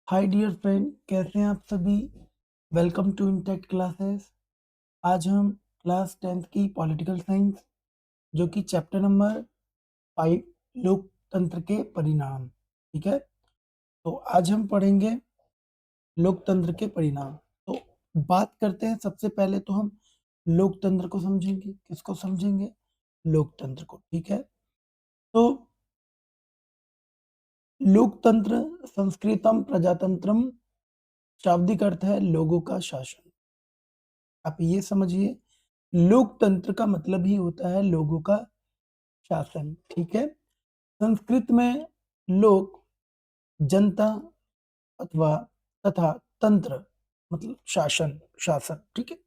Hi dear friend, कैसे हैं आप सभी। Welcome to intact classes. आज हम क्लास 10th की पॉलिटिकल साइंस जो कि चैप्टर नंबर 5 लोकतंत्र के परिणाम, ठीक है। तो आज हम पढ़ेंगे लोकतंत्र के परिणाम। तो बात करते हैं, सबसे पहले तो हम लोकतंत्र को समझेंगे। किसको समझेंगे? लोकतंत्र को, ठीक है। तो लोकतंत्र संस्कृतम प्रजातंत्रम, शाब्दिक अर्थ है लोगों का शासन। आप ये समझिए, लोकतंत्र का मतलब ही होता है लोगों का शासन, ठीक है। संस्कृत में लोक जनता अथवा तथा तंत्र मतलब शासन, शासन, ठीक है।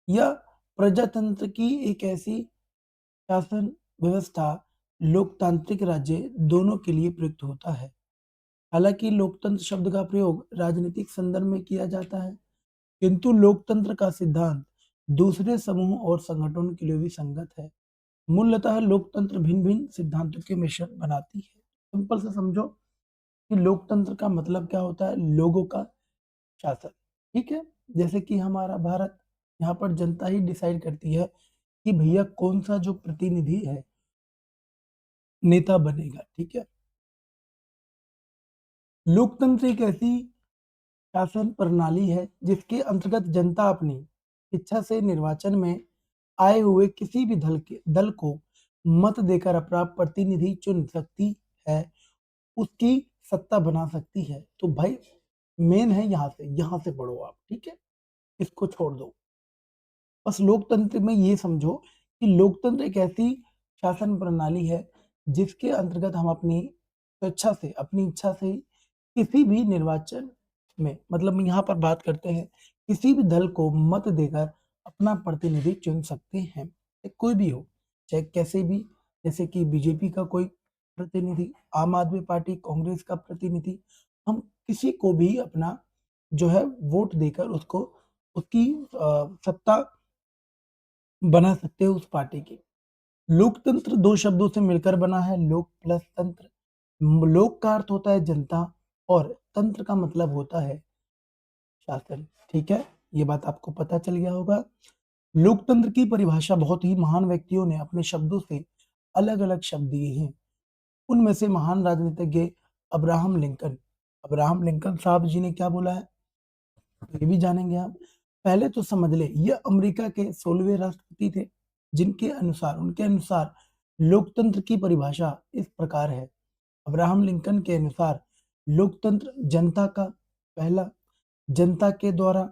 यह प्रजातंत्र की एक ऐसी शासन व्यवस्था लोकतांत्रिक राज्य दोनों के लिए प्रयुक्त होता है। हालांकि लोकतंत्र शब्द का प्रयोग राजनीतिक संदर्भ में किया जाता है, किंतु लोकतंत्र का सिद्धांत दूसरे समूह और संगठनों के लिए भी संगत है। मूलतः लोकतंत्र भिन्न भिन्न सिद्धांतों के मिश्रण बनाती है। सिंपल से समझो कि लोकतंत्र का मतलब क्या होता है? लोगों का शासन, ठीक है। जैसे कि हमारा भारत, यहाँ पर जनता ही डिसाइड करती है कि भैया कौन सा जो प्रतिनिधि है नेता बनेगा, ठीक है। लोकतंत्र एक ऐसी शासन प्रणाली है जिसके अंतर्गत जनता अपनी इच्छा से निर्वाचन में आए हुए किसी भी दल को मत देकर अपना प्रतिनिधि चुन सकती है, उसकी सत्ता बना सकती है। तो भाई मेन है यहाँ से पढ़ो आप, ठीक है। इसको छोड़ दो। बस लोकतंत्र में ये समझो कि लोकतंत्र एक ऐसी शासन प्रणाली है जिसके अंतर्गत हम अपनी स्वेच्छा से, अपनी इच्छा से किसी भी निर्वाचन में, मतलब यहाँ पर बात करते हैं, किसी भी दल को मत देकर अपना प्रतिनिधि चुन सकते हैं। कोई भी हो, चाहे कैसे भी, जैसे कि बीजेपी का कोई प्रतिनिधि, आम आदमी पार्टी, कांग्रेस का प्रतिनिधि, हम किसी को भी अपना जो है वोट देकर उसको, उसकी सत्ता बना सकते हैं उस पार्टी की। लोकतंत्र दो शब्दों से मिलकर बना है, लोक प्लस तंत्र। लोक का अर्थ होता है जनता और तंत्र का मतलब होता है शासन, ठीक है। ये बात आपको पता चल गया होगा। लोकतंत्र की परिभाषा बहुत ही महान व्यक्तियों ने अपने शब्दों से अलग अलग शब्द दिए हैं। उनमें से महान राजनीतिज्ञ अब्राहम लिंकन, अब्राहम लिंकन साहब जी ने क्या बोला है, ये भी जानेंगे आप। पहले तो समझ ले, ये अमेरिका के 16वें राष्ट्रपति थे, जिनके अनुसार, उनके अनुसार लोकतंत्र की परिभाषा इस प्रकार है। अब्राहम लिंकन के अनुसार लोकतंत्र जनता का, पहला, जनता के द्वारा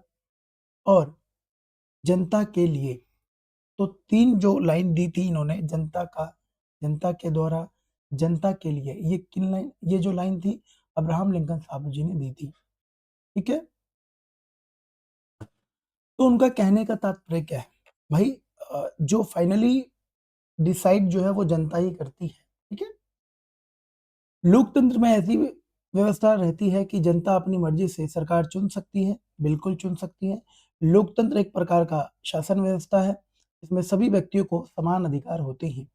और जनता के लिए। तो तीन जो लाइन दी थी इन्होंने, जनता का, जनता के द्वारा, जनता के लिए, ये किन लाइन, ये जो लाइन थी अब्राहम लिंकन साहब जी ने दी थी, ठीक है। तो उनका कहने का तात्पर्य क्या है भाई? जो फाइनली डिसाइड जो है वो जनता ही करती है, ठीक है। लोकतंत्र में ऐसी व्यवस्था रहती है कि जनता अपनी मर्जी से सरकार चुन सकती है, बिल्कुल चुन सकती है। लोकतंत्र एक प्रकार का शासन व्यवस्था है, इसमें सभी व्यक्तियों को समान अधिकार होते हैं।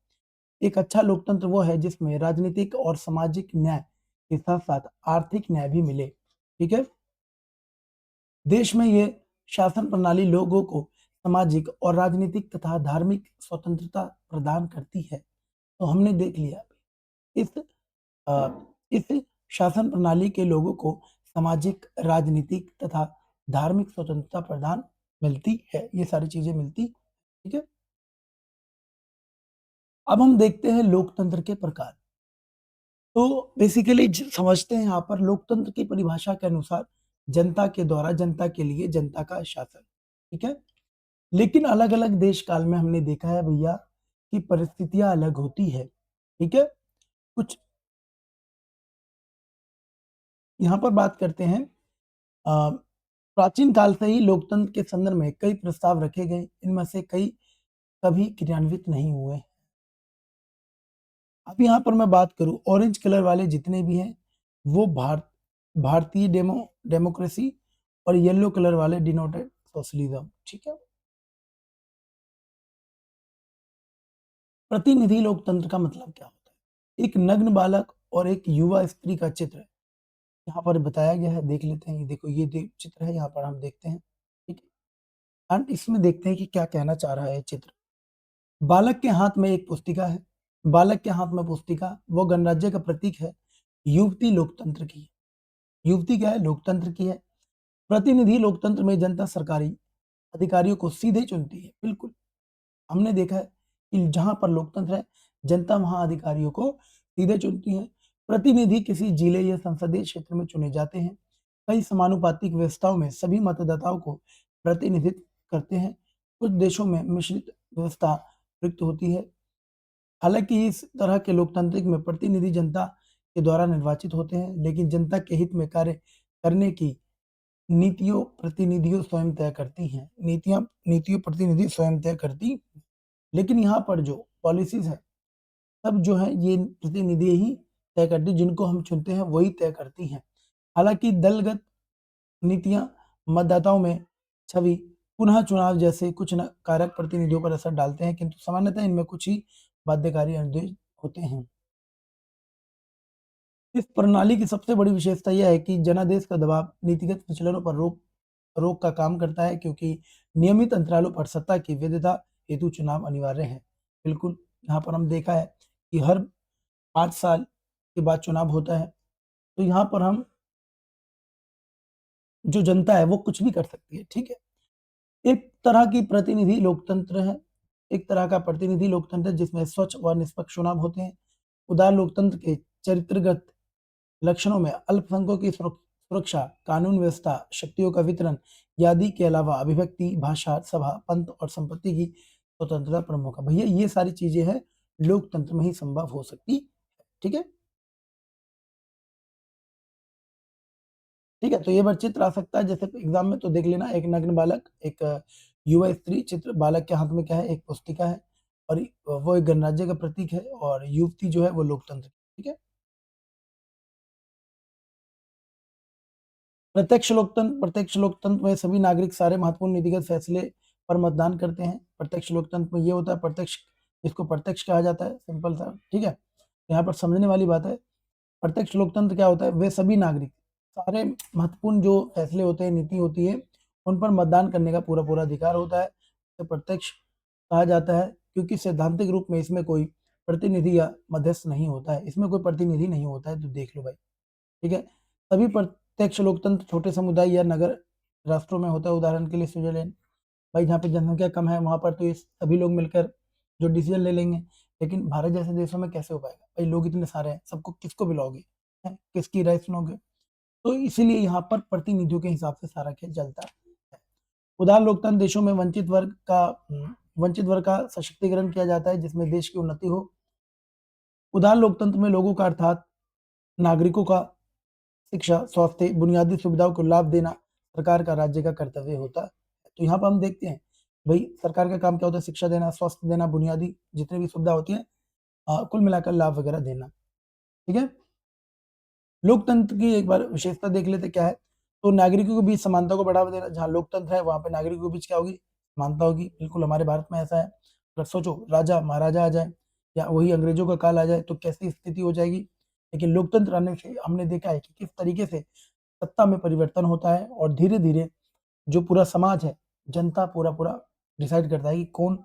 एक अच्छा लोकतंत्र वो है जिसमें राजनीतिक और सामाजिक न्याय के साथ साथ आर्थिक न्याय भी मिले, ठीक है। देश में ये शासन प्रणाली लोगों को सामाजिक और राजनीतिक तथा धार्मिक स्वतंत्रता प्रदान करती है। तो हमने देख लिया इस अ, इस शासन प्रणाली के लोगों को सामाजिक, राजनीतिक तथा धार्मिक स्वतंत्रता प्रदान मिलती है। ये सारी चीजें मिलती, ठीक है। अब हम देखते हैं लोकतंत्र के प्रकार। तो बेसिकली समझते हैं यहाँ पर लोकतंत्र की परिभाषा के अनुसार जनता के द्वारा, जनता के लिए, जनता का शासन, ठीक है। लेकिन अलग अलग देश काल में हमने देखा है भैया कि परिस्थितियां अलग होती है, ठीक है। कुछ यहाँ पर बात करते हैं, अ, प्राचीन काल से ही लोकतंत्र के संदर्भ में कई प्रस्ताव रखे गए, इनमें से कई कभी क्रियान्वित नहीं हुए। अब यहाँ पर मैं बात करूं, ऑरेंज कलर वाले जितने भी हैं वो भारतीय डेमोक्रेसी, और येलो कलर वाले डिनोटेड सोशलिज्म, ठीक है। प्रतिनिधि लोकतंत्र का मतलब क्या होता है? एक नग्न बालक और एक युवा स्त्री का चित्र यहाँ पर बताया गया है, देख लेते हैं। ये देखो, ये चित्र है, यहाँ पर हम देखते हैं, ठीक है। एंड इसमें देखते हैं कि क्या कहना चाह रहा है चित्र। बालक के हाथ में एक पुस्तिका है। बालक के हाथ में पुस्तिका, वो गणराज्य का प्रतीक है। युवती लोकतंत्र की है। युवती क्या है? लोकतंत्र की है। प्रतिनिधि लोकतंत्र में जनता सरकारी अधिकारियों को सीधे चुनती है। बिल्कुल, हमने देखा है कि जहाँ पर लोकतंत्र है, जनता वहाँ अधिकारियों को सीधे चुनती है। प्रतिनिधि किसी जिले या संसदीय क्षेत्र में चुने जाते हैं। कई समानुपातिक व्यवस्थाओं में सभी मतदाताओं को प्रतिनिधित्व करते हैं। कुछ देशों में मिश्रित व्यवस्था प्रयुक्त होती है। हालांकि इस तरह के लोकतांत्रिक में प्रतिनिधि जनता के द्वारा निर्वाचित होते हैं, लेकिन जनता के हित में कार्य करने की नीतियों प्रतिनिधियों स्वयं तय करती हैं। नीतियों प्रतिनिधि स्वयं तय करती, लेकिन यहाँ पर जो पॉलिसीज है, सब जो है ये प्रतिनिधि ही तय करती, जिनको हम चुनते हैं वही तय करती हैं। हालांकि दलगत नीतियां मतदाताओं में छवि, पुनः चुनाव जैसे कुछ न कारक प्रतिनिधियों पर असर डालते हैं, किंतु सामान्यतः इनमें कुछ ही बाध्यकारी अनुदेश होते हैं। इस प्रणाली की सबसे बड़ी विशेषता यह है कि जनादेश का दबाव नीतिगत विचलनों पर रोक रोक का काम करता है, क्योंकि नियमित अंतरालों पर सत्ता की वैधता हेतु चुनाव अनिवार्य है। बिल्कुल, यहाँ पर हम देखा है कि हर 5 साल के बाद चुनाव होता है, तो यहाँ पर हम जो जनता है वो कुछ भी कर सकती है, ठीक है? एक तरह की प्रतिनिधि लोकतंत्र है, एक तरह का प्रतिनिधि लोकतंत्र जिसमें स्वच्छ और निष्पक्ष चुनाव होते हैं। उदार लोकतंत्र के चरित्रगत लक्षणों में अल्पसंख्यकों की सुरक्षा, कानून व्यवस्था, शक्तियों का वितरण आदि के अलावा अभिव्यक्ति, भाषा, सभा, पंथ और संपत्ति की स्वतंत्रता प्रमुख है। भैया ये सारी चीजें हैं लोकतंत्र में ही संभव हो सकती है, ठीक है? ठीक है, तो ये बार चित्र आ सकता है जैसे एग्जाम में, तो देख लेना, एक नग्न बालक, एक युवा स्त्री चित्र, बालक के हाथ में क्या है? एक पुस्तिका है, और वो एक गणराज्य का प्रतीक है, और युवती जो है वो लोकतंत्र, ठीक है? प्रत्यक्ष लोकतंत्र में सभी नागरिक सारे महत्वपूर्ण नीतिगत फैसले पर मतदान करते हैं। प्रत्यक्ष लोकतंत्र में ये होता है, प्रत्यक्ष, इसको प्रत्यक्ष कहा जाता है, सिंपल सा, ठीक है? यहाँ पर समझने वाली बात है। प्रत्यक्ष लोकतंत्र क्या होता है? वे सभी नागरिक सारे महत्वपूर्ण जो फैसले होते हैं, नीति होती है, उन पर मतदान करने का पूरा पूरा अधिकार होता है। तो प्रत्यक्ष कहा जाता है क्योंकि सैद्धांतिक रूप में इसमें कोई प्रतिनिधि या मध्यस्थ नहीं होता है, इसमें कोई प्रतिनिधि नहीं होता है, तो देख लो भाई, ठीक है? सभी प्रत्यक्ष लोकतंत्र छोटे समुदाय या नगर राष्ट्रों में होता है। उदाहरण के लिए स्विट्जरलैंड, भाई जहाँ पे जनसंख्या कम है वहां पर तो ये सभी लोग मिलकर जो डिसीजन ले लेंगे, लेकिन भारत जैसे देशों में कैसे हो पाएगा भाई? लोग इतने सारे हैं, सबको किसको बुलाओगे? किसकी राय सुनोगे? तो इसीलिए यहाँ पर प्रतिनिधियों के हिसाब से सारा खेल चलता है। उदार लोकतंत्र देशों में वंचित वर्ग का सशक्तिकरण किया जाता है, जिसमें देश की उन्नति हो। उदार लोकतंत्र में लोगों का अर्थात नागरिकों का शिक्षा, स्वास्थ्य, बुनियादी सुविधाओं को लाभ देना सरकार का, राज्य का कर्तव्य होता है। तो यहाँ पर हम देखते हैं भाई सरकार का काम क्या होता है? शिक्षा देना, स्वास्थ्य देना, बुनियादी जितनी भी सुविधा होती है, कुल मिलाकर लाभ वगैरह देना, ठीक है? लोकतंत्र की एक बार विशेषता देख लेते क्या है। तो नागरिकों के बीच समानता को बढ़ावा देना, जहाँ लोकतंत्र है वहां पे नागरिकों के बीच क्या होगी? समानता होगी। बिल्कुल, हमारे भारत में ऐसा है। अगर सोचो राजा महाराजा आ जाए या वही अंग्रेजों का काल आ जाए तो कैसी स्थिति हो जाएगी। लेकिन लोकतंत्र आने से हमने देखा है कि किस तरीके से सत्ता में परिवर्तन होता है, और धीरे धीरे जो पूरा समाज है, जनता पूरा पूरा डिसाइड करता है कि कौन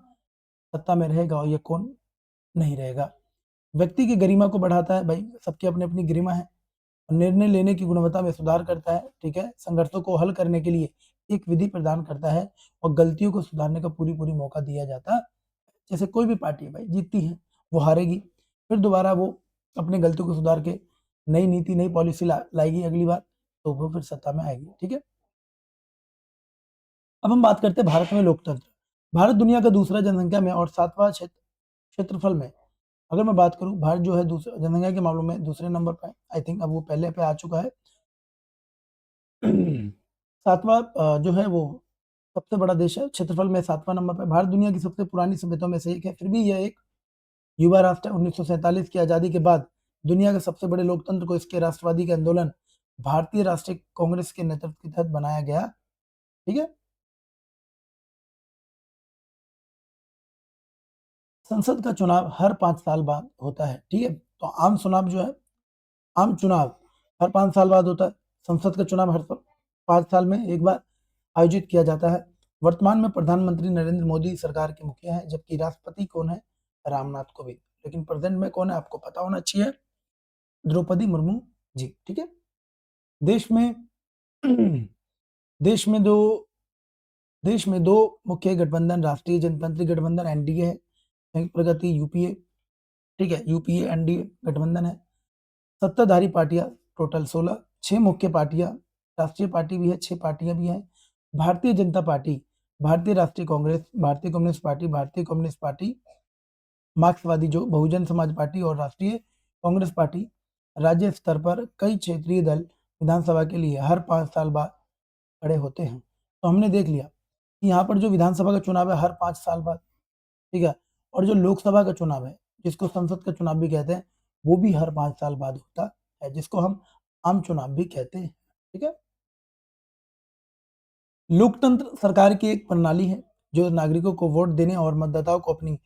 सत्ता में रहेगा और ये कौन नहीं रहेगा। व्यक्ति की गरिमा को बढ़ाता है, भाई सबकी अपनी अपनी गरिमा है। निर्णय लेने की गुणवत्ता में सुधार करता है, ठीक है? संघर्षों को हल करने के लिए एक विधि प्रदान करता है, और गलतियों को सुधारने का पूरी पूरी मौका दिया जाता है। जैसे कोई भी पार्टी है भाई, जीतती है, वो हारेगी, फिर दोबारा वो अपनी गलतियों को सुधार के नई नीति, नई पॉलिसी लाएगी अगली बार, तो वो फिर सत्ता में आएगी, ठीक है? अब हम बात करते हैं भारत में लोकतंत्र। भारत दुनिया का दूसरा जनसंख्या में और सातवां क्षेत्रफल में। अगर मैं बात करूं, भारत जो है दूसरे जनसंख्या के मामलों में दूसरे नंबर पर है। आई थिंक अब वो पहले पे आ चुका है। सातवां जो है वो सबसे बड़ा देश है, क्षेत्रफल में 7वां नंबर पे। भारत दुनिया की सबसे पुरानी सभ्यताओं में से एक है, फिर भी यह एक युवा राष्ट्र है। 1947 की आजादी के बाद दुनिया के सबसे बड़े लोकतंत्र को इसके राष्ट्रवादी के आंदोलन भारतीय राष्ट्रीय कांग्रेस के नेतृत्व के तहत बनाया गया, ठीक है? संसद का चुनाव हर 5 साल बाद होता है, ठीक है? तो आम चुनाव जो है, आम चुनाव हर 5 साल बाद होता है। संसद का चुनाव हर 5 साल में एक बार आयोजित किया जाता है। वर्तमान में प्रधानमंत्री नरेंद्र मोदी सरकार के मुखिया हैं, जबकि राष्ट्रपति कौन है? रामनाथ कोविंद। लेकिन प्रेजेंट में कौन है आपको पता होना चाहिए? द्रौपदी मुर्मू जी, ठीक है? देश में देश में दो देश में 2 मुख्य गठबंधन राष्ट्रीय जनतांत्रिक गठबंधन एनडीए है, संयुक्त प्रगति यूपीए, ठीक है? यूपीए एनडीए गठबंधन है। सत्ताधारी पार्टियां टोटल 16, 6 मुख्य पार्टियां, राष्ट्रीय पार्टी भी है, 6 पार्टियां भी हैं। भारतीय जनता पार्टी, भारतीय राष्ट्रीय कांग्रेस, भारतीय कम्युनिस्ट पार्टी, भारतीय कम्युनिस्ट पार्टी, मार्क्सवादी जो बहुजन समाज पार्टी और राष्ट्रीय कांग्रेस पार्टी। राज्य स्तर पर कई क्षेत्रीय दल विधानसभा के लिए हर 5 साल बाद खड़े होते हैं। तो हमने देख लिया कि यहाँ पर जो विधानसभा का चुनाव है हर 5 साल बाद, ठीक है? और जो लोकसभा का चुनाव है, जिसको संसद का चुनाव भी कहते हैं, वो भी हर 5 साल बाद होता है, जिसको हम आम चुनाव भी कहते हैं, ठीक है? लोकतंत्र सरकार की एक प्रणाली है, जो नागरिकों को वोट देने और मतदाताओं को अपनी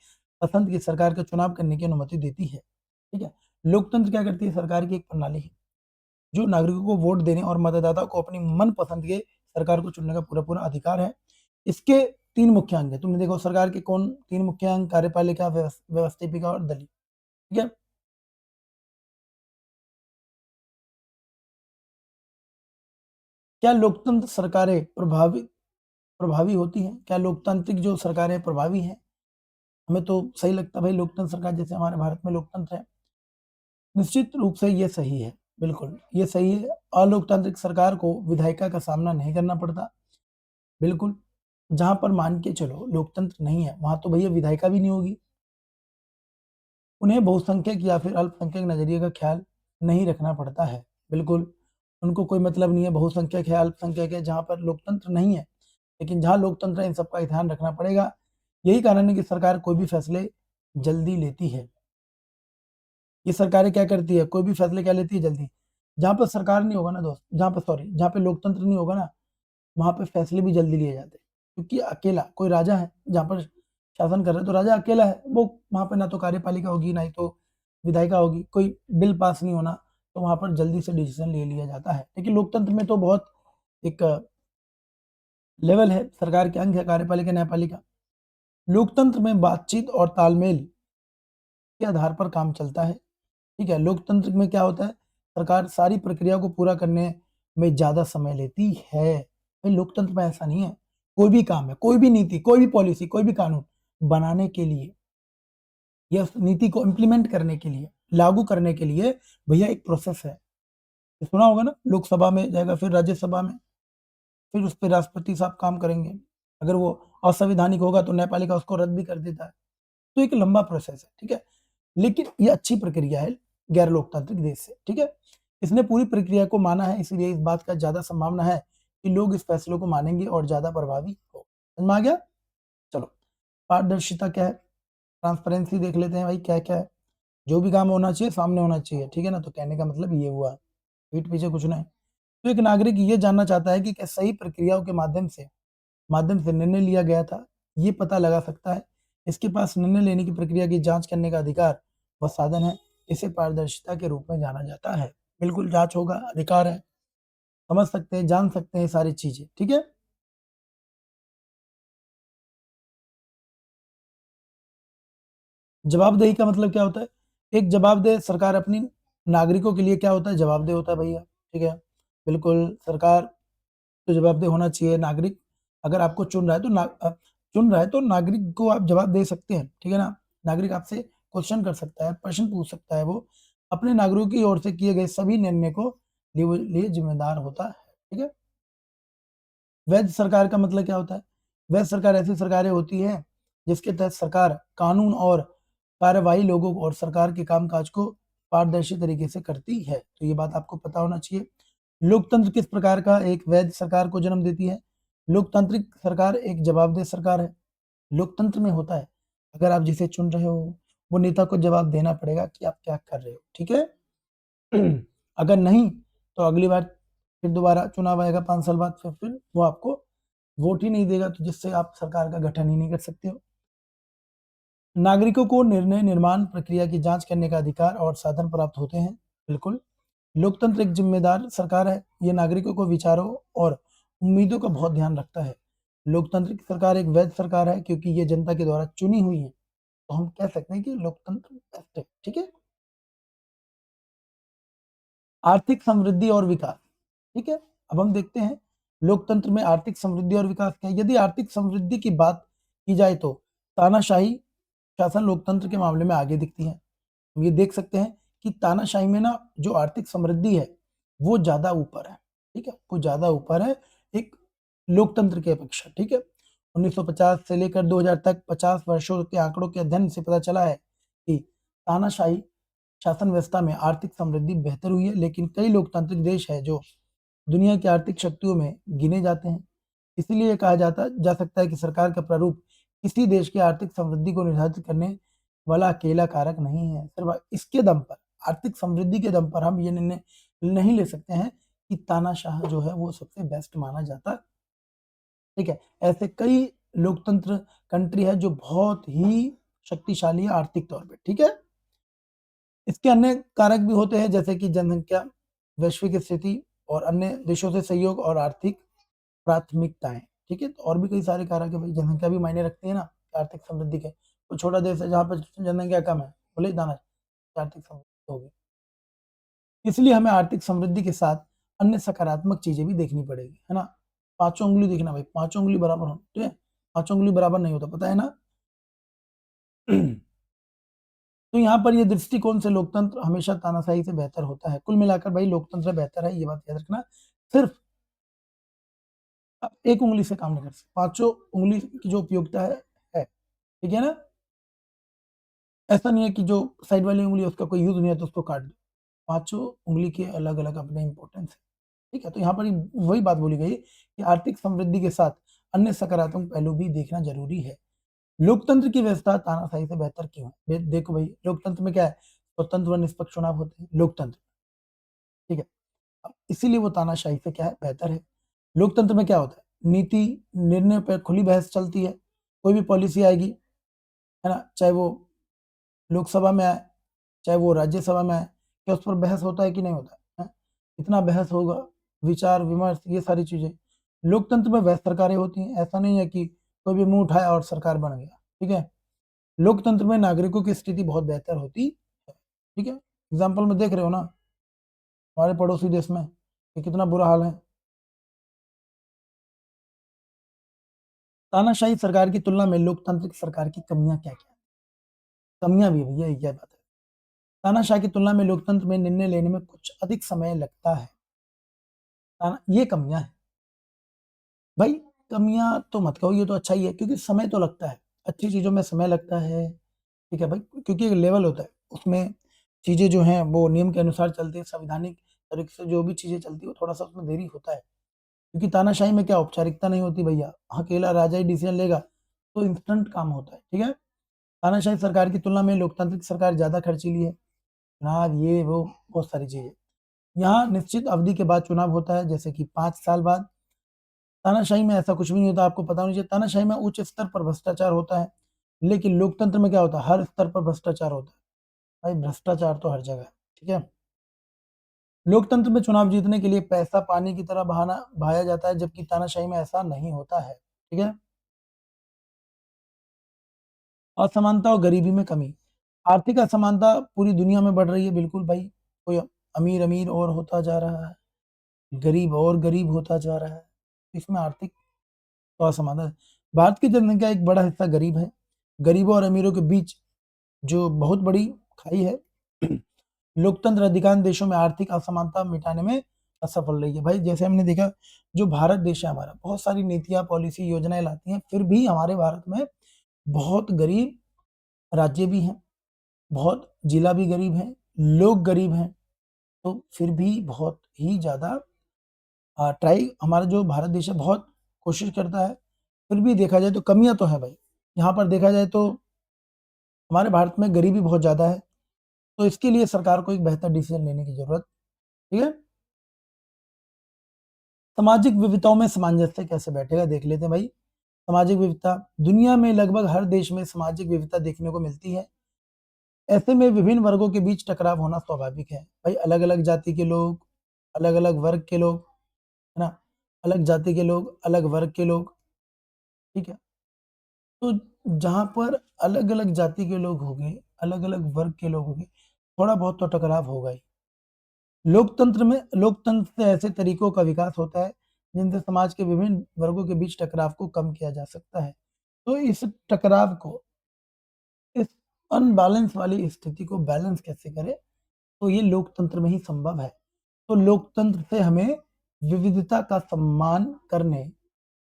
पसंद की सरकार का चुनाव करने की अनुमति देती है, ठीक है? लोकतंत्र क्या करती है? सरकार की एक प्रणाली है, जो नागरिकों को वोट देने और मतदाताओं को अपनी मनपसंद के सरकार को चुनने का पूरा-पूरा अधिकार है। इसके 3 मुख्य अंग हैं। तुमने देखो सरकार के कौन 3 मुख्य अंग? कार्यपालिका, व्यवस्थापिका और दलीय, ठीक है? क्या लोकतंत्र सरकारें प्रभावी होती हैं? क्या लोकतांत्रिक जो सरकारें प्रभावी हैं? हमें तो सही लगता है भाई लोकतंत्र सरकार, जैसे हमारे भारत में लोकतंत्र है। निश्चित रूप से ये सही है, बिल्कुल, ये सही है। अलोकतांत्रिक सरकार को विधायिका का सामना नहीं करना पड़ता, बिल्कुल। जहाँ पर मान के चलो लोकतंत्र नहीं है, वहाँ तो भैया विधायिका भी नहीं होगी। उन्हें बहुसंख्यक या फिर अल्पसंख्यक नज़रिए का ख्याल नहीं रखना पड़ता है, बिल्कुल। उनको कोई मतलब नहीं है बहुसंख्यक है, अल्पसंख्यक है, जहाँ पर लोकतंत्र नहीं है। लेकिन जहाँ लोकतंत्र है इन सबका ध्यान रखना पड़ेगा। यही कारण है कि सरकार कोई भी फैसले जल्दी लेती है। ये सरकारें क्या करती है? कोई भी फैसले क्या लेती है? जल्दी। जहाँ पर सरकार नहीं होगा ना दोस्त, जहाँ पे लोकतंत्र नहीं होगा ना, वहाँ पे फैसले भी जल्दी लिए जाते हैं। क्योंकि अकेला कोई राजा है, जहाँ पर शासन कर रहा है तो राजा अकेला है, वो वहाँ पे ना तो कार्यपालिका होगी, ना ही तो विधायिका होगी, कोई बिल पास नहीं होना, तो वहाँ पर जल्दी से डिसीजन ले लिया जाता है। लेकिन लोकतंत्र में तो बहुत एक लेवल है, सरकार के अंग है कार्यपालिका, न्यायपालिका। लोकतंत्र में बातचीत और तालमेल के आधार पर काम चलता है, ठीक है? लोकतंत्र में क्या होता है? सरकार सारी प्रक्रिया को पूरा करने में ज़्यादा समय लेती है। भाई लोकतंत्र में ऐसा नहीं है। कोई भी काम है, कोई भी नीति, कोई भी पॉलिसी, कोई भी कानून बनाने के लिए या उस नीति को इम्प्लीमेंट करने के लिए, लागू करने के लिए भैया एक प्रोसेस है। ये सुना होगा ना, लोकसभा में जाएगा, फिर राज्यसभा में, फिर उस पे राष्ट्रपति साहब काम करेंगे। अगर वो असंवैधानिक होगा तो न्यायपालिका उसको रद्द भी कर देता है। तो एक लंबा प्रोसेस है, ठीक है? लेकिन ये अच्छी प्रक्रिया है गैर लोकतांत्रिक देश से, ठीक है? इसने पूरी प्रक्रिया को माना है, इसलिए इस बात का ज़्यादा संभावना है कि लोग इस फैसले को मानेंगे और ज़्यादा प्रभावी हो। समझ में आ गया? चलो, पारदर्शिता क्या है? ट्रांसपेरेंसी देख लेते हैं भाई क्या-क्या है? जो भी काम होना चाहिए सामने होना चाहिए, ठीक है ना? तो कहने का मतलब ये हुआ, पीठ पीछे कुछ नहीं। तो एक नागरिक ये जानना चाहता है कि क्या सही प्रक्रियाओं के माध्यम से निर्णय लिया गया था, ये पता लगा सकता है। इसके पास निर्णय लेने की प्रक्रिया की जाँच करने का अधिकार व साधन है। इसे पारदर्शिता के रूप में जाना जाता है। बिल्कुल जाँच होगा, अधिकार है, समझ सकते हैं, जान सकते हैं ये सारी चीज़ें, ठीक है? जवाबदेही का मतलब क्या होता है? एक जवाबदेह सरकार अपनी नागरिकों के लिए क्या होता है? जवाबदेह होता है भैया, ठीक है? बिल्कुल, सरकार तो जवाबदेह होना चाहिए। नागरिक अगर आपको चुन रहा है तो नागरिक को आप जवाब दे सकते हैं, ठीक है ना? नागरिक आपसे क्वेश्चन कर सकता है, प्रश्न पूछ सकता है वो, अपने नागरिकों की ओर से किए गए सभी निर्णय को लिए ज़िम्मेदार होता है, ठीक है? वैध सरकार का मतलब क्या होता है? वैध सरकार ऐसी सरकारें होती हैं, जिसके तहत सरकार कानून और कार्यवाही लोगों को और सरकार के कामकाज को पारदर्शी तरीके से करती है। तो ये बात आपको पता होना चाहिए। लोकतंत्र किस प्रकार का एक वैध सरकार को जन्म देती है? लोकतांत्रिक सरकार एक जवाबदेह सरकार है। लोकतंत्र में होता है, अगर आप जिसे चुन रहे हो, वो नेता को जवाब देना पड़ेगा कि आप क्या कर रहे हो, ठीक है? अगर नहीं, तो अगली बार फिर दोबारा चुनाव आएगा 5 साल बाद, फिर वो आपको वोट ही नहीं देगा, तो जिससे आप सरकार का गठन ही नहीं कर सकते हो। नागरिकों को निर्णय निर्माण प्रक्रिया की जाँच करने का अधिकार और साधन प्राप्त होते हैं, बिल्कुल। लोकतंत्र एक जिम्मेदार सरकार है, ये नागरिकों को विचारों और उम्मीदों का बहुत ध्यान रखता है। लोकतंत्र की सरकार एक वैध सरकार है क्योंकि ये जनता के द्वारा चुनी हुई है, तो हम कह सकते हैं कि लोकतंत्र बेस्ट है, ठीक है? आर्थिक समृद्धि और विकास, ठीक है? अब हम देखते हैं लोकतंत्र में आर्थिक समृद्धि और विकास क्या है? यदि आर्थिक समृद्धि की बात की जाए तो तानाशाही शासन लोकतंत्र के मामले में आगे दिखती है। हम ये देख सकते हैं कि तानाशाही में ना जो आर्थिक समृद्धि है, वो ज़्यादा ऊपर है, ठीक है? वो ज़्यादा ऊपर है एक लोकतंत्र की अपेक्षा, ठीक है? 1950 से लेकर 2000 तक 50 वर्षों के आंकड़ों के अध्ययन से पता चला है कि तानाशाही शासन व्यवस्था में आर्थिक समृद्धि बेहतर हुई है, लेकिन कई लोकतांत्रिक देश है जो दुनिया की आर्थिक शक्तियों में गिने जाते हैं। इसीलिए ये कहा जाता जा सकता है कि सरकार का प्रारूप किसी देश की आर्थिक समृद्धि को निर्धारित करने वाला अकेला कारक नहीं है। सिर्फ इसके दम पर, आर्थिक समृद्धि के दम पर हम ये निर्णय नहीं ले सकते हैं कि तानाशाह जो है वो सबसे बेस्ट माना जाता, ठीक है? ऐसे कई लोकतंत्र कंट्री है जो बहुत ही शक्तिशाली है आर्थिक तौर पे, ठीक है? इसके अन्य कारक भी होते हैं जैसे कि जनसंख्या, वैश्विक स्थिति और अन्य देशों से सहयोग और आर्थिक प्राथमिकताएँ, ठीक है? तो और भी कई सारे कारक है भाई, जनसंख्या भी मायने रखती है ना आर्थिक समृद्धि के। कोई छोटा देश है जहाँ पर जनसंख्या कम है, भले ही दाना आर्थिक समृद्धि होगी। इसलिए हमें आर्थिक समृद्धि के साथ अन्य सकारात्मक चीज़ें भी देखनी पड़ेगी, है ना? पाँचों उँगली देखना भाई, पाँचों उँगली बराबर हो, ठीक है? पाँचों उँगली बराबर नहीं होता, पता है ना? तो यहाँ पर ये दृष्टिकोण से लोकतंत्र हमेशा तानाशाही से बेहतर होता है। कुल मिलाकर भाई लोकतंत्र बेहतर है, ये बात याद रखना। सिर्फ आप एक उँगली से काम नहीं कर सकते, पाँचों उँगली की जो उपयोगिता है, ठीक है ना? ऐसा नहीं है कि जो साइड वाली उँगली है उसका कोई यूज़ नहीं है तो उसको काट दो। पाँचों उँगली के अलग-अलग अपने इम्पोर्टेंस है, ठीक है? तो यहाँ पर वही बात बोली गई कि आर्थिक समृद्धि के साथ अन्य सकारात्मक पहलू भी देखना ज़रूरी है। लोकतंत्र की व्यवस्था तानाशाही से बेहतर क्यों है? देखो भाई, लोकतंत्र में क्या है? स्वतंत्र व निष्पक्ष चुनाव होते हैं, लोकतंत्र, ठीक है? इसीलिए वो तानाशाही से क्या है? बेहतर है। लोकतंत्र में क्या होता है? नीति निर्णय पे खुली बहस चलती है। कोई भी पॉलिसी आएगी, है ना? चाहे वो लोकसभा में आए, चाहे वो राज्यसभा में आए, क्या उस पर बहस होता है कि नहीं होता है? इतना बहस होगा, विचार-विमर्श ये सारी चीज़ें। लोकतंत्र में वैध सरकारें होती हैं, ऐसा नहीं है कि कोई भी मुँह उठाया और सरकार बन गया, ठीक है? लोकतंत्र में नागरिकों की स्थिति बहुत बेहतर होती है, ठीक है? एग्ज़ाम्पल में देख रहे हो ना, हमारे पड़ोसी देश में ये कितना बुरा हाल है। तानाशाही सरकार की तुलना में लोकतांत्रिक सरकार की कमियाँ क्या-क्या हैं? कमियाँ भी है भैया, ये बात है। तानाशाह की तुलना में लोकतंत्र में निर्णय लेने में कुछ अधिक समय लगता है। ये कमियाँ हैं। भाई कमियाँ तो मत कहो, ये तो अच्छा ही है क्योंकि समय तो लगता है। अच्छी चीज़ों में समय लगता है, ठीक है भाई? क्योंकि एक लेवल होता है, उसमें चीज़ें जो हैं वो नियम के अनुसार चलती हैं, संवैधानिक तरीके से जो भी चीज़ें चलती हैं, वो थोड़ा-सा उसमें देरी होता है। क्योंकि तानाशाही में क्या औपचारिकता नहीं होती भैया, अकेला राजा ही डिसीज़न लेगा, तो इंस्टेंट काम होता है, ठीक है? तानाशाही सरकार की तुलना में लोकतांत्रिक सरकार ज़्यादा खर्चीली है। चुनाव ये वो बहुत सारी चीज़ें। यहाँ निश्चित अवधि के बाद चुनाव होता है, जैसे कि 5 साल बाद। तानाशाही में ऐसा कुछ भी नहीं होता, आपको पता होना चाहिए। तानाशाही में उच्च स्तर पर भ्रष्टाचार होता है, लेकिन लोकतंत्र में क्या होता है, हर स्तर पर भ्रष्टाचार होता है। भाई भ्रष्टाचार तो हर जगह है, ठीक है? लोकतंत्र में चुनाव जीतने के लिए पैसा पानी की तरह बहाया जाता है, जबकि तानाशाही में ऐसा नहीं होता है, ठीक है? असमानता और गरीबी में कमी। आर्थिक असमानता पूरी दुनिया में बढ़ रही है, बिल्कुल भाई। कोई अमीर-अमीर और होता जा रहा है, गरीब और गरीब होता जा रहा है। इसमें आर्थिक तो असमानता है। भारत की जनसंख्या एक बड़ा हिस्सा गरीब है। गरीबों और अमीरों के बीच जो बहुत बड़ी खाई है, लोकतंत्र अधिकांश देशों में आर्थिक असमानता मिटाने में असफल रही है। भाई जैसे हमने देखा, जो भारत देश है हमारा, बहुत सारी नीतियाँ, पॉलिसी, योजनाएँ लाती हैं, फिर भी हमारे भारत में बहुत गरीब राज्य भी हैं, बहुत जिला भी गरीब हैं, लोग गरीब हैं, तो फिर भी बहुत ही ज़्यादा ट्राई हमारा जो भारत देश है बहुत कोशिश करता है, फिर भी देखा जाए तो कमियाँ तो हैं भाई। यहाँ पर देखा जाए तो हमारे भारत में गरीबी बहुत ज़्यादा है, तो इसके लिए सरकार को एक बेहतर डिसीज़न लेने की ज़रूरत, ठीक है? सामाजिक विविधताओं में सामंजस्य कैसे बैठेगा देख लेते हैं भाई। सामाजिक विविधता, दुनिया में लगभग हर देश में सामाजिक विविधता देखने को मिलती है। ऐसे में विभिन्न वर्गों के बीच टकराव होना स्वाभाविक है। भाई अलग-अलग जाति के लोग, अलग-अलग वर्ग के लोग, है ना? अलग जाति के लोग, अलग वर्ग के लोग, ठीक है? तो जहाँ पर अलग-अलग जाति के लोग होंगे, अलग-अलग वर्ग के लोग होंगे, थोड़ा बहुत तो टकराव होगा ही। लोकतंत्र से ऐसे तरीकों का विकास होता है, जिनसे समाज के विभिन्न वर्गों के बीच टकराव को कम किया जा सकता है। तो इस टकराव को, इस अनबैलेंस वाली स्थिति को बैलेंस कैसे करें? तो ये लोकतंत्र में ही संभव है। तो लोकतंत्र से हमें विविधता का सम्मान करने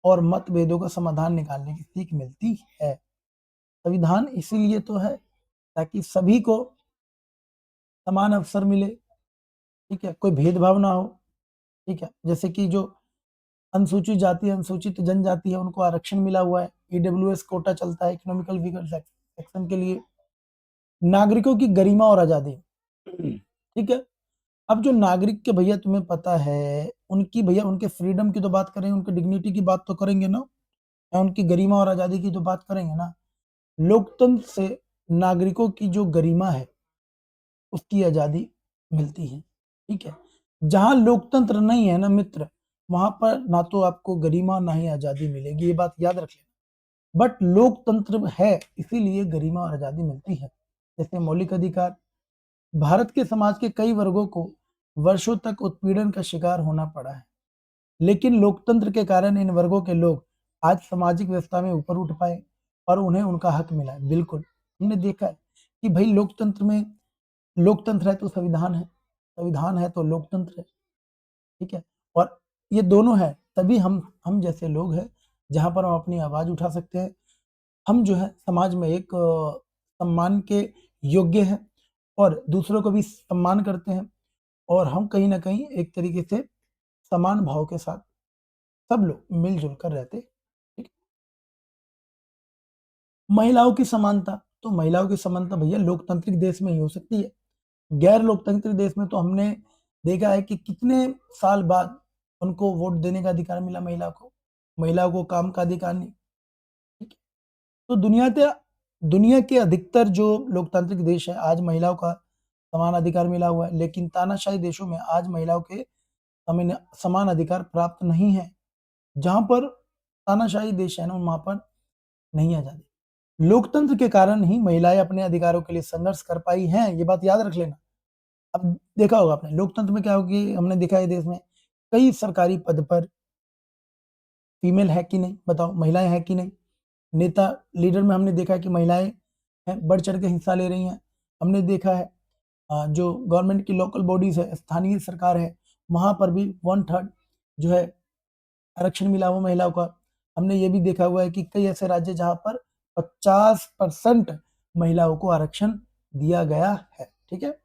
और मतभेदों का समाधान निकालने की सीख मिलती है। संविधान इसीलिए तो है ताकि सभी को समान अवसर मिले, ठीक है? कोई भेदभाव ना हो, ठीक है? जैसे कि जो अनुसूचित जाति, अनुसूचित जनजाति है, उनको आरक्षण मिला हुआ है। ईडब्ल्यूएस कोटा चलता है इकोनॉमिकल वीकर सेक्शन के लिए। नागरिकों की गरिमा और आज़ादी, ठीक है? अब जो नागरिक के भैया तुम्हें पता है, उनकी भैया उनके फ्रीडम की तो बात करेंगे, उनकी डिग्निटी की बात तो करेंगे ना, या उनकी गरिमा और आज़ादी की तो बात करेंगे ना। लोकतंत्र से नागरिकों की जो गरिमा है, उसकी आज़ादी मिलती है, ठीक है? जहाँ लोकतंत्र नहीं है ना मित्र, वहाँ पर ना तो आपको गरिमा ना ही आज़ादी मिलेगी, ये बात याद रख लेना। बट लोकतंत्र है, इसीलिए गरिमा और आज़ादी मिलती है। जैसे मौलिक अधिकार, भारत के समाज के कई वर्गों को वर्षों तक उत्पीड़न का शिकार होना पड़ा है, लेकिन लोकतंत्र के कारण इन वर्गों के लोग आज सामाजिक व्यवस्था में ऊपर उठ पाए और उन्हें उनका हक मिला है। बिल्कुल, हमने देखा है कि भाई लोकतंत्र है तो संविधान है तो लोकतंत्र है, ठीक है? और ये दोनों है, तभी हम जैसे लोग हैं, जहाँ पर हम अपनी आवाज़ उठा सकते हैं। हम जो है समाज में एक सम्मान के योग्य हैं और दूसरों को भी सम्मान करते हैं और हम कहीं न कहीं एक तरीके से समान भाव के साथ सब लोग मिल-जुल कर रहते, ठीक। महिलाओं की समानता, तो महिलाओं की समानता भैया लोकतांत्रिक देश में ही हो सकती है। गैर लोकतांत्रिक देश में तो हमने देखा है कि कितने साल बाद उनको वोट देने का अधिकार मिला महिलाओं को काम का अधिकार नहीं, ठीक है। तो दुनिया के अधिकतर जो लोकतांत्रिक देश है, आज महिलाओं का समान अधिकार मिला हुआ है, लेकिन तानाशाही देशों में आज महिलाओं के समान अधिकार प्राप्त नहीं है। जहाँ पर तानाशाही देश है ना, वहाँ पर नहीं आज़ादी। लोकतंत्र के कारण ही महिलाएँ अपने अधिकारों के लिए संघर्ष कर पाई हैं, ये बात याद रख लेना। अब देखा होगा आपने, लोकतंत्र में क्या हो कि हमने देखा है देश में कई सरकारी पद पर फीमेल है कि नहीं? बताओ, महिलाएँ हैं कि नहीं? नेता लीडर में हमने देखा है कि महिलाएँ हैं, बढ़-चढ़ के हिस्सा ले रही हैं। हमने देखा है जो गवर्नमेंट की लोकल बॉडीज़ है, स्थानीय सरकार है, वहाँ पर भी 1/3 जो है आरक्षण मिला हुआ महिलाओं का। हमने ये भी देखा हुआ है कि कई ऐसे राज्य जहाँ पर 50% महिलाओं को आरक्षण दिया गया है, ठीक है?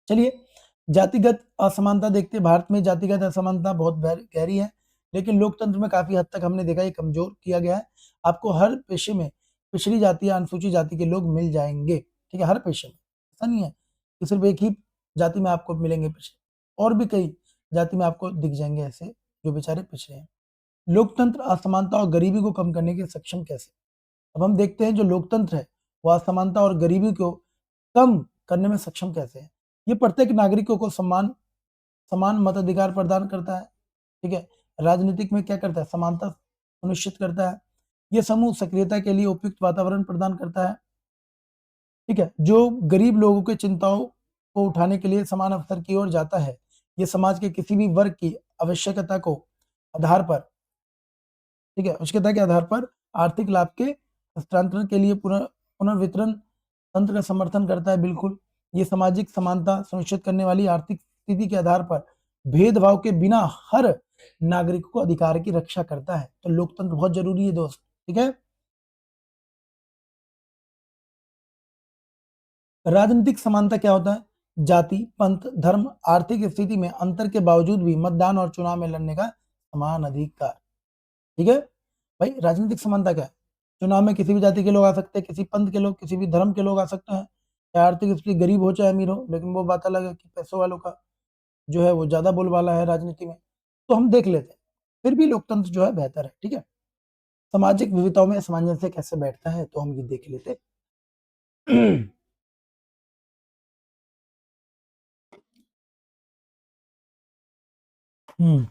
चलिए, जातिगत असमानता देखते हैं। भारत में जातिगत असमानता बहुत गहरी है, लेकिन लोकतंत्र में काफ़ी हद तक हमने देखा ये कमज़ोर किया गया है। आपको हर पेशे में पिछड़ी जाति या अनुसूचित जाति के लोग मिल जाएँगे, ठीक है? हर पेशे में, ऐसा नहीं है कि सिर्फ़ एक ही जाति में आपको मिलेंगे पिछड़े, और भी कई जाति में आपको दिख जाएँगे ऐसे, जो बेचारे पिछड़े हैं। लोकतंत्र असमानता और गरीबी को कम करने के सक्षम कैसे? अब हम देखते हैं जो लोकतंत्र है, वो असमानता और गरीबी को कम करने में सक्षम कैसे है? ये प्रत्येक नागरिकों को समान मताधिकार प्रदान करता है, ठीक है? राजनीतिक में क्या करता है? समानता सुनिश्चित करता है। ये समूह सक्रियता के लिए उपयुक्त वातावरण प्रदान करता है, ठीक है? जो गरीब लोगों की चिंताओं को उठाने के लिए समान अवसर की ओर जाता है। ये समाज के किसी भी वर्ग की आवश्यकता को आधार पर, ठीक है? आवश्यकता के आधार पर आर्थिक लाभ के हस्तांतरण के लिए पुनर्वितरण तंत्र का समर्थन करता है, बिल्कुल। ये सामाजिक समानता सुनिश्चित करने वाली आर्थिक स्थिति के आधार पर भेदभाव के बिना हर नागरिक को अधिकार की रक्षा करता है। तो लोकतंत्र बहुत ज़रूरी है दोस्त, ठीक है? राजनीतिक समानता क्या होता है? जाति, पंथ, धर्म, आर्थिक स्थिति में अंतर के बावजूद भी मतदान और चुनाव में लड़ने का समान अधिकार, ठीक है? भाई राजनीतिक समानता क्या है? चुनाव में किसी भी जाति के लोग आ सकते हैं, किसी पंथ के लोग, किसी भी धर्म के लोग आ सकते हैं। चाहे आर्थिक स्थिति गरीब हो चाहे अमीर हो, लेकिन वो बात अलग है कि पैसों वालों का जो है वो ज़्यादा बोलबाला है राजनीति में। तो हम देख लेते हैं। फिर भी लोकतंत्र जो है बेहतर है, ठीक है? सामाजिक विविधताओं में सामंजस्य कैसे बैठता है, तो हम ये देख लेते हैं। हुँ।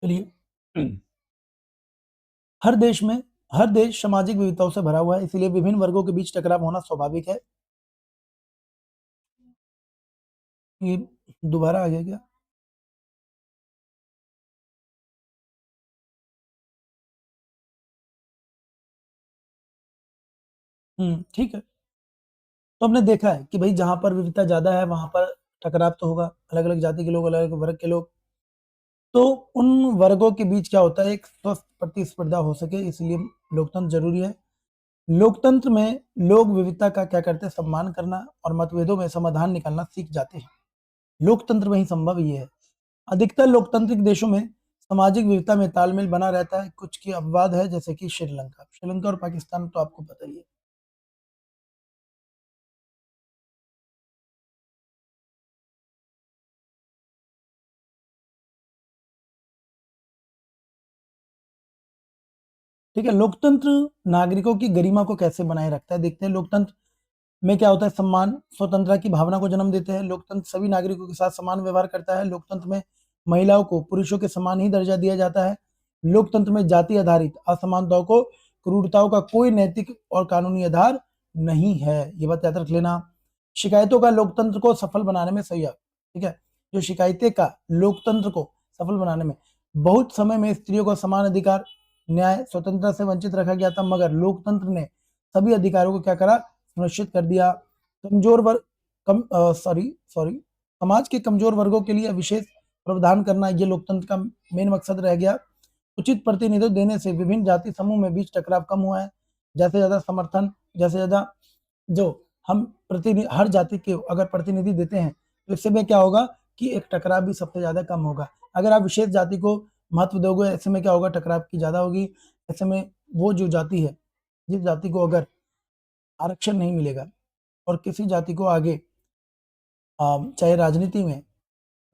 चलिए, हर देश में हर देश सामाजिक विविधताओं से भरा हुआ है, इसीलिए विभिन्न वर्गों के बीच टकराव होना स्वाभाविक है। ये दोबारा आ गया क्या? ठीक है। तो हमने देखा है कि भई जहाँ पर विविधता ज़्यादा है, वहाँ पर टकराव तो होगा, अलग-अलग जाति के लोग, अलग-अलग वर्ग के लोग। तो उन वर्गों के बीच क्या होता है, एक स्वस्थ प्रतिस्पर्धा हो सके, इसलिए लोकतंत्र ज़रूरी है। लोकतंत्र में लोग विविधता का क्या करते हैं, सम्मान करना और मतभेदों में समाधान निकालना सीख जाते हैं। लोकतंत्र में ही संभव ये है। अधिकतर लोकतांत्रिक देशों में सामाजिक विविधता में तालमेल बना रहता है, कुछ की अपवाद है जैसे कि श्रीलंका। श्रीलंका और पाकिस्तान तो आपको पता ही है। ठीक है, लोकतंत्र नागरिकों की गरिमा को कैसे बनाए रखता है, देखते हैं। लोकतंत्र में क्या होता है, सम्मान, स्वतंत्रता की भावना को जन्म देते हैं। लोकतंत्र सभी नागरिकों के साथ समान व्यवहार करता है। लोकतंत्र में महिलाओं को पुरुषों के समान ही दर्जा दिया जाता है। लोकतंत्र में जाति आधारित असमानताओं को, क्रूरताओं का कोई नैतिक और कानूनी आधार नहीं है। ये बात याद रख लेना। शिकायतों का लोकतंत्र को सफल बनाने में सहयोग, ठीक है, जो शिकायतें का लोकतंत्र को सफल बनाने में, बहुत समय में स्त्रियों को समान अधिकार, न्याय, स्वतंत्रता से वंचित रखा गया था, मगर लोकतंत्र ने सभी अधिकारों को क्या करा, सुनिश्चित कर दिया। कमजोर वर्ग कम सॉरी सॉरी समाज के कमजोर वर्गों के लिए विशेष प्रावधान करना, ये लोकतंत्र का मेन मकसद रह गया। उचित प्रतिनिधित्व देने से विभिन्न जाति समूह में बीच टकराव कम हुआ है। जैसे ज्यादा समर्थन, जैसे ज्यादा जो हम प्रतिनिधि हर जाति के अगर प्रतिनिधि देते हैं, तो इससे में क्या होगा कि एक टकराव भी सबसे ज्यादा कम होगा। अगर आप विशेष जाति को महत्व दोगे, ऐसे में क्या होगा, टकराव की ज्यादा होगी। ऐसे में वो जो जाति है, जिस जाति को अगर आरक्षण नहीं मिलेगा और किसी जाति को आगे चाहे राजनीति में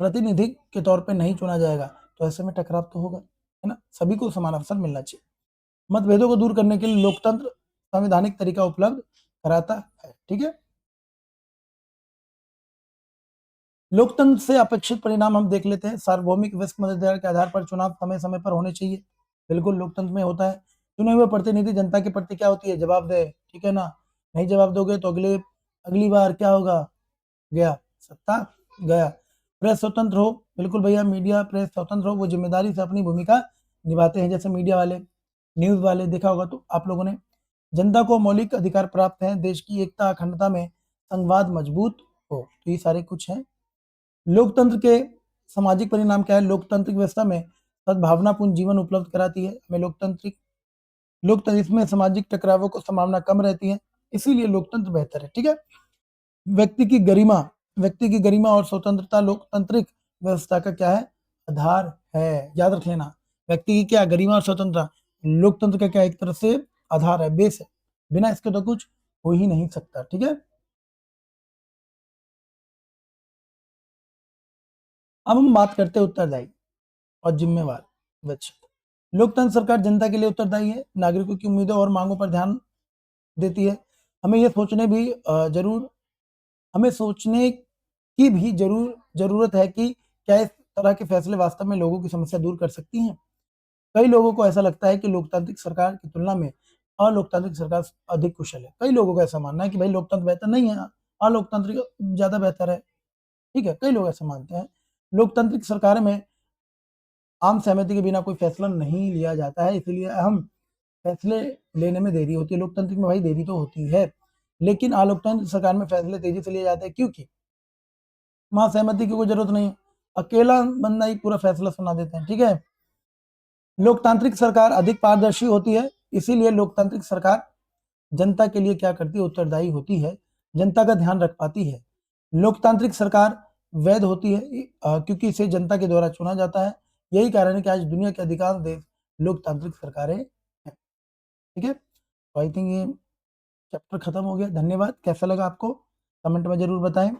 प्रतिनिधि के तौर पे नहीं चुना जाएगा, तो ऐसे में टकराव तो होगा, है ना? सभी को समान अवसर मिलना चाहिए। मतभेदों को दूर करने के लिए लोकतंत्र संवैधानिक तरीका उपलब्ध कराता है, ठीक है? लोकतंत्र से अपेक्षित परिणाम हम देख लेते हैं। सार्वभौमिक वयस्क मताधिकार के आधार पर चुनाव समय-समय पर होने चाहिए। बिल्कुल लोकतंत्र में होता है। चुने हुए प्रतिनिधि जनता के प्रति क्या होती है, जवाबदेह, ठीक है ना? नहीं जवाब दोगे तो अगली बार क्या होगा, गया, सत्ता गया। प्रेस स्वतंत्र हो, बिल्कुल भैया, मीडिया प्रेस स्वतंत्र हो, वो ज़िम्मेदारी से अपनी भूमिका निभाते हैं, जैसे मीडिया वाले, न्यूज़ वाले, देखा होगा तो आप लोगों ने। जनता को मौलिक अधिकार प्राप्त हैं, देश की एकता, अखंडता में संवाद मजबूत हो, तो ये सारे कुछ हैं। लोकतंत्र के सामाजिक परिणाम क्या है? लोकतांत्रिक व्यवस्था में सद्भावनापूर्ण जीवन उपलब्ध कराती है। हमें लोकतंत्र इसमें सामाजिक टकरावों को संभावना कम रहती है, इसीलिए लोकतंत्र बेहतर है, ठीक है? व्यक्ति की गरिमा व्यक्ति की गरिमा और स्वतंत्रता लोकतांत्रिक व्यवस्था का क्या है? आधार है। याद रख लेना, व्यक्ति की क्या गरिमा और स्वतंत्रता लोकतंत्र का क्या, एक तरह से आधार है, बेस है। बिना इसके तो कुछ हो ही नहीं सकता, ठीक है? अब हम बात करते हैं उत्तरदायी और जिम्मेवार व्यक्ति। लोकतंत्र सरकार जनता के लिए उत्तरदायी है, नागरिकों की उम्मीदों और मांगों पर ध्यान देती है। हमें ये सोचने भी जरूर हमें सोचने की भी ज़रूरत है कि क्या इस तरह के फैसले वास्तव में लोगों की समस्या दूर कर सकती हैं? कई लोगों को ऐसा लगता है कि लोकतांत्रिक सरकार की तुलना में अलोकतांत्रिक सरकार अधिक कुशल है। कई लोगों का ऐसा मानना है कि भाई लोकतंत्र बेहतर नहीं है, अलोकतांत्रिक ज़्यादा बेहतर है, ठीक है? कई लोग ऐसा मानते हैं। लोकतांत्रिक सरकार में आम सहमति के बिना कोई फैसला नहीं लिया जाता है, इसलिए अहम फैसले लेने में देरी होती है। लोकतांत्रिक में भाई देरी तो होती है, लेकिन अलोकतांत्रिक सरकार में फैसले तेज़ी से लिए जाते हैं, क्योंकि वहाँ सहमति की कोई ज़रूरत नहीं है। अकेला बंदा ही पूरा फैसला सुना देते हैं, ठीक है? लोकतांत्रिक सरकार अधिक पारदर्शी होती है, इसीलिए लोकतांत्रिक सरकार जनता के लिए क्या करती है, उत्तरदायी होती है, जनता का ध्यान रख पाती है। लोकतांत्रिक सरकार वैध होती है क्योंकि इसे जनता के द्वारा चुना जाता है। यही कारण है कि आज दुनिया के अधिकांश देश लोकतांत्रिक सरकारें हैं, ठीक है? तो आई थिंक ये चैप्टर खत्म हो गया। धन्यवाद। कैसा लगा आपको? कमेंट में ज़रूर बताएँ।